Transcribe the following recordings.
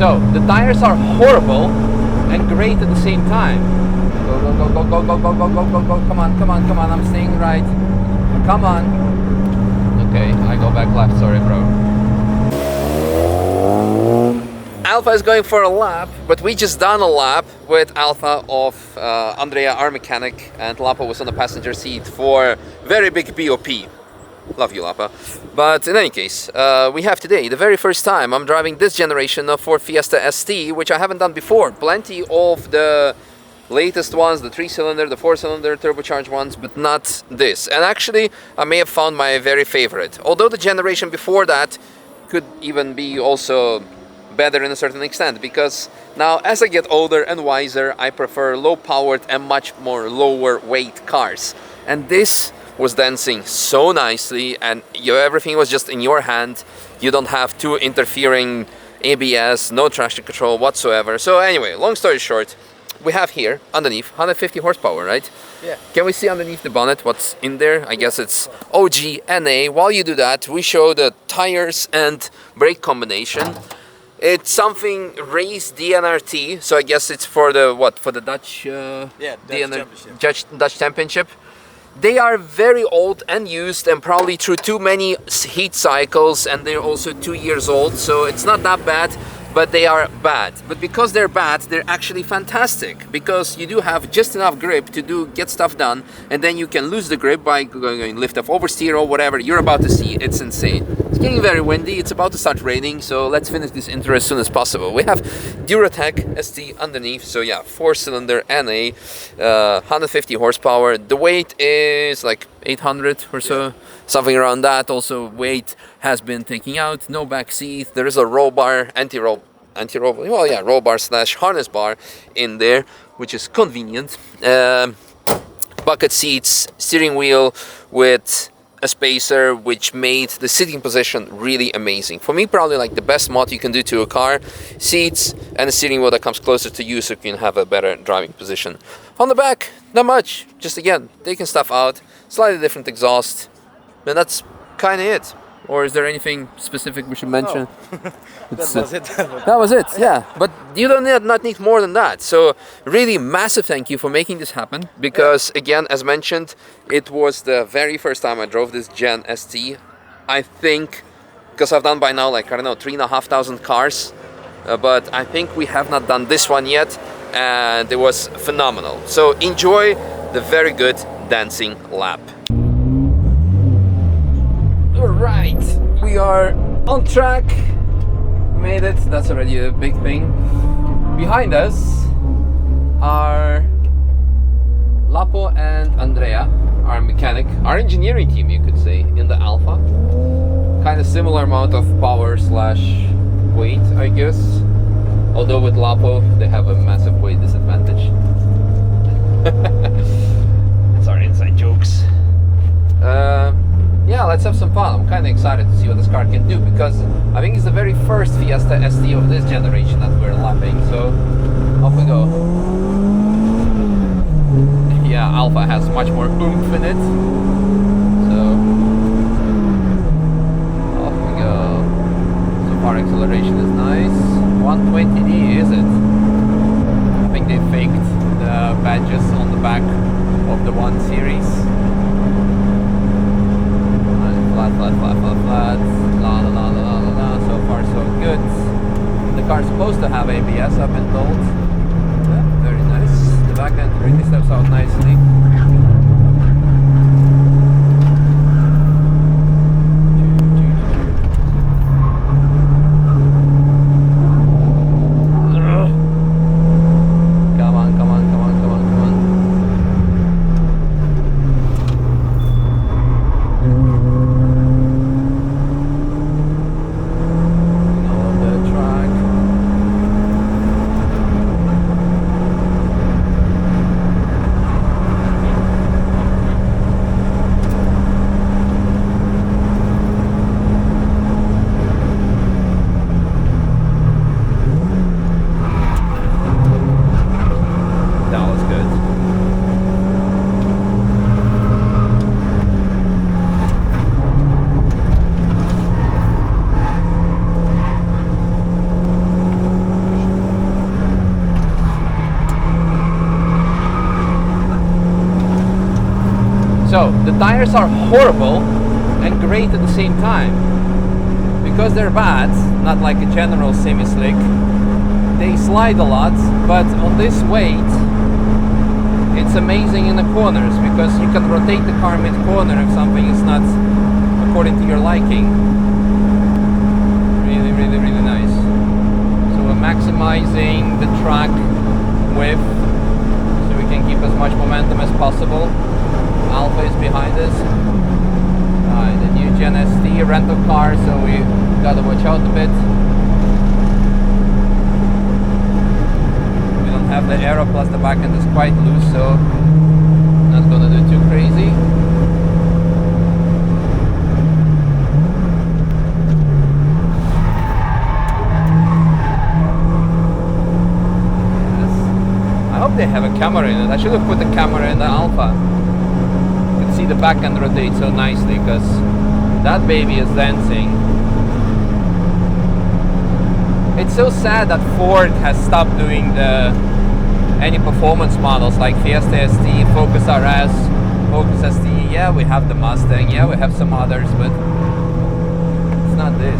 So the tires are horrible and great at the same time. Go, go, go, go, go, go, go, go, go, go, go. Come on, come on, come on. I'm staying right. Come on. Okay, I go back left. Sorry, bro. Alpha is going for a lap, but we just done a lap with Alpha of Andrea, our mechanic, and Lapa was on the passenger seat for very big BOP. Love you, Lapa. But in any case, we have today, the very first time I'm driving this generation of Fort Fiesta ST, which I haven't done before. Plenty of the latest ones, the 3-cylinder, the 4-cylinder turbocharged ones, but not this. And actually, I may have found my very favorite. Although the generation before that could even be also better in a certain extent, because now as I get older and wiser, I prefer low-powered and much more lower weight cars. And this was dancing so nicely, and everything was just in your hand. You don't have two interfering ABS, no traction control whatsoever. So anyway, long story short, we have here underneath 150 horsepower, right? Yeah. Can we see underneath the bonnet what's in there? I guess it's OG, NA. While you do that, we show the tires and brake combination. It's something race DNRT, so I guess it's for the what? For the Dutch Dutch Championship. They are very old and used and probably through too many heat cycles, and they're also 2 years old, so it's not that bad, but they are bad. But because they're bad, they're actually fantastic, because you do have just enough grip to get stuff done, and then you can lose the grip by going lift off oversteer or whatever. You're about to see, it's insane. It's getting very windy, it's about to start raining, so let's finish this intro as soon as possible. We have Duratec ST underneath, so yeah, 4-cylinder NA, 150 horsepower. The weight is like 800 or so, something around that. Also weight has been taken out, no back seat. There is a roll bar, roll bar slash harness bar in there, which is convenient. Bucket seats, steering wheel with a spacer, which made the sitting position really amazing. For me, probably like the best mod you can do to a car. Seats and a steering wheel that comes closer to you so you can have a better driving position. On the back, not much. Just again, taking stuff out, slightly different exhaust, and that's kind of it. Or is there anything specific we should mention? No. That was it. That was it, yeah. But you don't need more than that. So really massive thank you for making this happen, because again, as mentioned, it was the very first time I drove this Gen ST. I think, because I've done by now like, I don't know, 3,500 cars, but I think we have not done this one yet, and it was phenomenal. So enjoy the very good dancing lap. Alright, we are on track. Made it, that's already a big thing. Behind us are Lapo and Andrea, our mechanic, our engineering team, you could say, in the Alpha. Kind of similar amount of power slash weight, I guess. Although with Lapo, they have a massive weight disadvantage. Sorry, inside jokes. Yeah, let's have some fun. I'm kind of excited to see what this car can do, because I think it's the very first Fiesta ST of this generation that we're lapping, so off we go. Yeah, Alpha has much more oomph in it, so off we go. So far acceleration is nice. 120D, is it? I think they faked the badges on the back of the 1 Series. Flat, flat, flat, flat, flat, la la la la la la, so far so good. The car's supposed to have ABS, I've been told. Yeah, very nice. The back end really steps out nicely. tires are horrible and great at the same time. Because they're bad, not like a general semi-slick, they slide a lot, but on this weight, it's amazing in the corners because you can rotate the car mid-corner if something is not according to your liking. Really, really, really nice. So we're maximizing the track width so we can keep as much momentum as possible. Alfa is behind us. The new Gen ST rental car, so we gotta watch out a bit. We don't have the aero, plus the back end is quite loose, so not gonna do too crazy. Yes. I hope they have a camera in it. I should have put the camera in the Alfa. You can see the back end rotate so nicely because that baby is dancing. It's so sad that Ford has stopped doing any performance models like Fiesta ST, Focus RS, Focus ST. Yeah, we have the Mustang. Yeah, we have some others, but it's not this.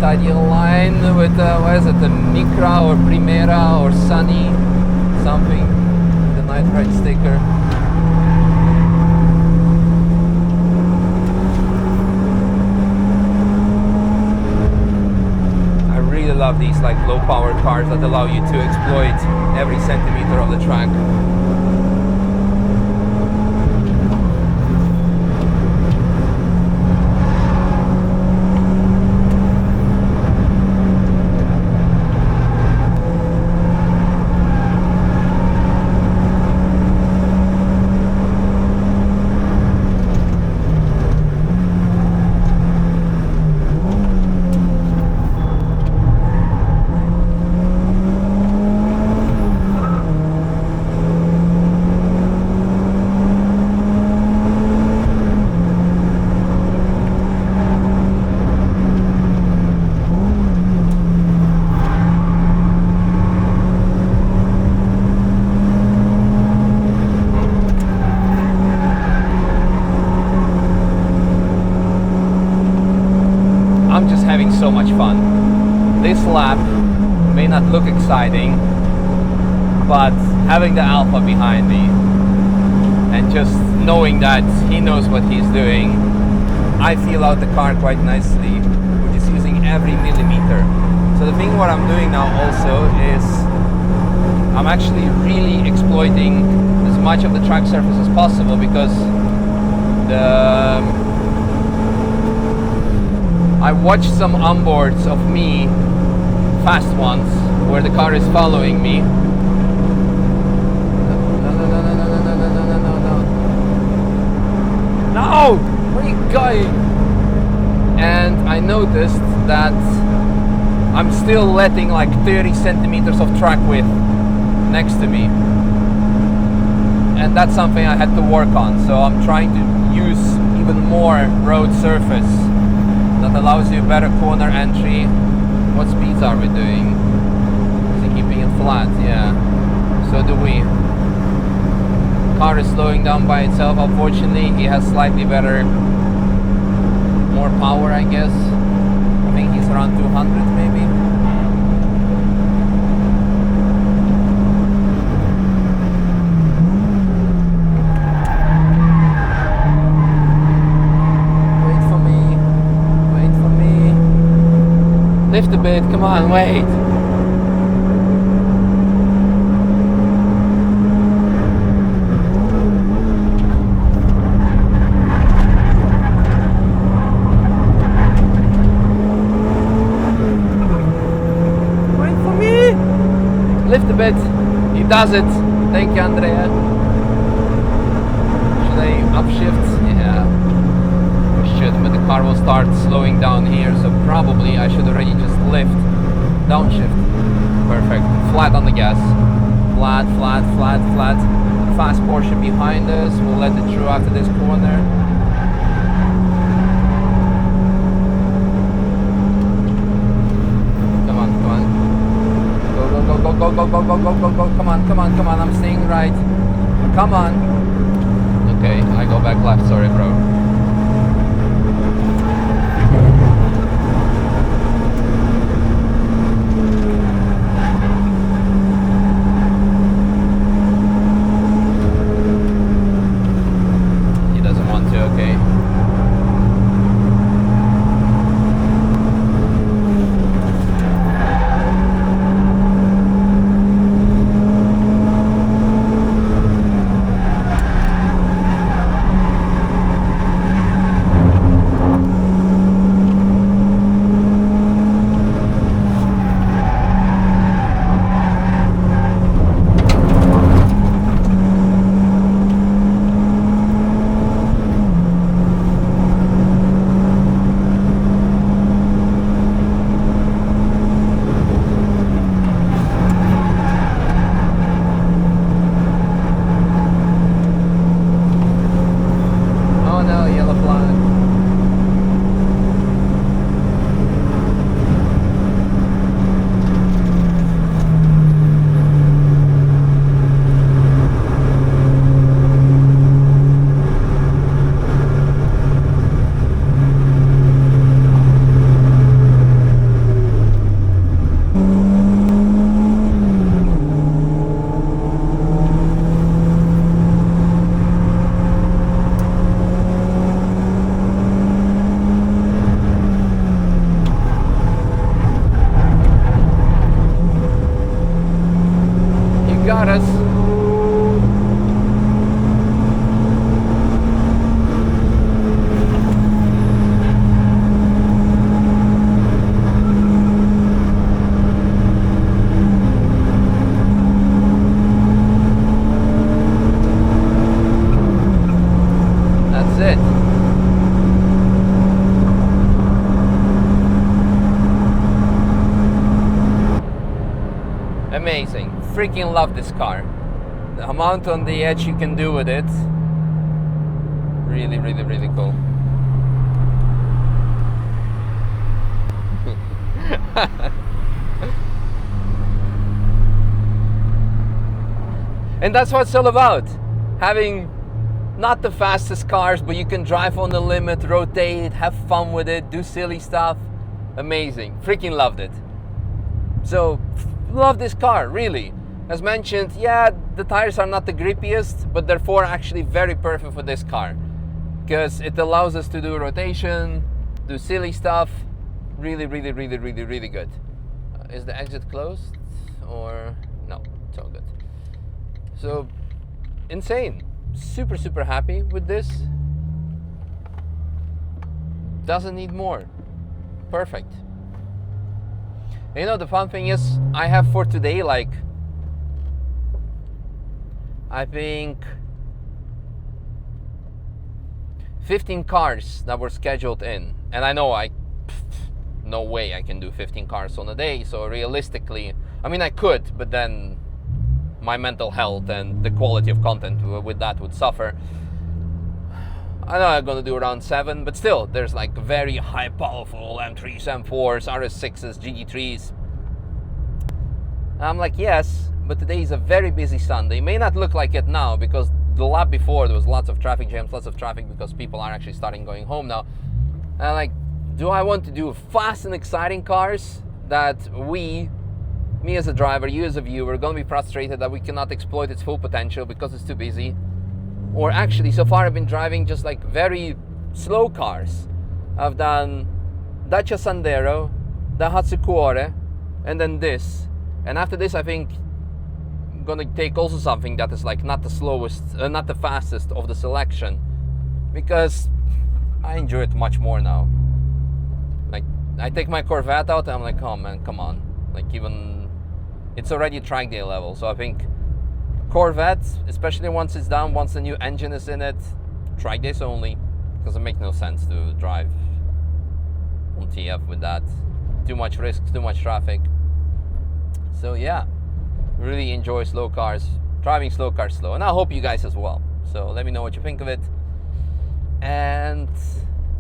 Ideal line with what is it, the Micra or Primera or Sunny something, the night ride sticker. I really love these like low power cars that allow you to exploit every centimeter of the track. Having so much fun. This lap may not look exciting, but having the Alfa behind me and just knowing that he knows what he's doing, I feel out the car quite nicely. We're just using every millimeter. So the thing what I'm doing now also is I'm actually really exploiting as much of the track surface as possible because I watched some onboards of me, fast ones, where the car is following me. No! Where are you going? And I noticed that I'm still letting like 30 centimeters of track width next to me. And that's something I had to work on. So I'm trying to use even more road surface that allows you better corner entry. What speeds are we doing? Is he keeping it flat? Yeah. So do we. Car is slowing down by itself. Unfortunately, he has slightly better, more power, I guess. I think he's around 200 maybe. Lift a bit, come on, wait. Wait for me. Lift a bit. He does it. Thank you, Andrea. Should I upshift? Yeah. We should, but the car car will start slowing down here, so probably I should already just lift, downshift. Perfect. Flat on the gas. Flat, flat, flat, flat. Fast Porsche behind us. We'll let it through after this corner. Come on, come on. Go, go, go, go, go, go, go, go, go, go. Come on, come on, come on. I'm staying right. Come on. Okay, I go back left. Sorry, bro. Amazing. Freaking love this car. The amount on the edge you can do with it. Really, really, really cool. And that's what it's all about. Having not the fastest cars, but you can drive on the limit, rotate, have fun with it, do silly stuff. Amazing. Freaking loved it. So, love this car, really. As mentioned, yeah, the tires are not the grippiest, but therefore actually very perfect for this car. Because it allows us to do rotation, do silly stuff. Really, really, really, really, really good. Is the exit closed? Or no, it's all good. So, insane. Super, super happy with this. Doesn't need more. Perfect. And you know, the fun thing is, I have for today, like, I think 15 cars that were scheduled in. And I know no way I can do 15 cars on a day. So realistically, I mean, I could, but then my mental health and the quality of content with that would suffer. I know I'm gonna do around 7, but still, there's like very high powerful M3s, M4s, RS6s, GT3s. I'm like, yes, but today is a very busy Sunday. It may not look like it now because the lap before there was lots of traffic jams, lots of traffic because people are actually starting going home now. And I'm like, do I want to do fast and exciting cars that me as a driver, you as a viewer, are gonna be frustrated that we cannot exploit its full potential because it's too busy? Or actually, so far I've been driving just like very slow cars. I've done Dacia Sandero, Daihatsu Cuore, and then this. And after this, I think I'm gonna take also something that is like not the slowest, not the fastest of the selection, because I enjoy it much more now. Like, I take my Corvette out and I'm like, oh man, come on. Like, even, it's already track day level, so I think Corvette, especially once it's done, once the new engine is in it, track days only, because it makes no sense to drive TF with that. Too much risk, too much traffic. So yeah, really enjoy slow cars, driving slow cars slow, and I hope you guys as well. So let me know what you think of it, and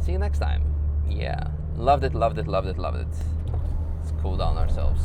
see you next time. Yeah, loved it, loved it, loved it, loved it. Let's cool down ourselves.